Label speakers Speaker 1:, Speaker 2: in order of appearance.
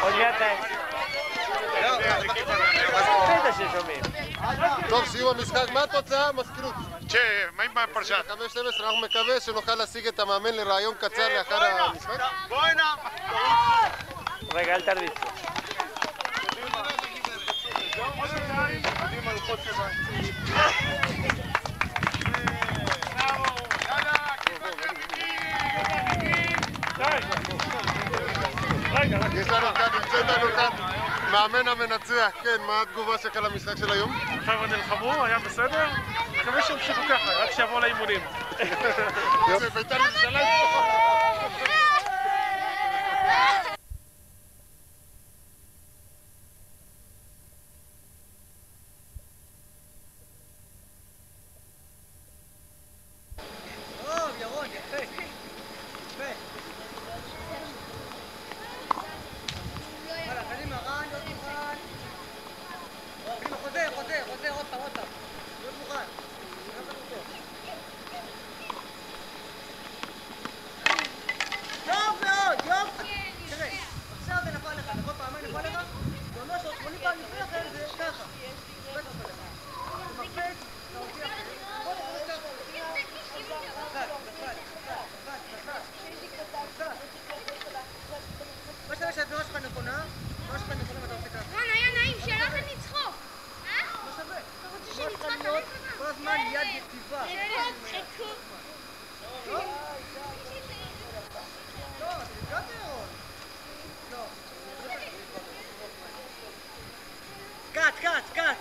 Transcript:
Speaker 1: עוד מעט בטח ששומעים.
Speaker 2: טוב, סיום המשחק, מה התוצאה? מזכירות.
Speaker 3: מה עם הפרשת?
Speaker 2: 5-12, אנחנו מקווה שנוכל להשיג את המאמן לרעיון קצר לאחר המשחק.
Speaker 1: רגע, אל תרביץ.
Speaker 2: יש לנו כאן, נמצא לנו כאן מאמן המנצח, כן, מה התגובה שלך למשחק של היום?
Speaker 4: חבר'ה נלחמו, היה בסדר, מקווה שימשיכו ככה, רק שיבואו לאימונים.
Speaker 2: בית"ר ירושלים.
Speaker 1: קאט.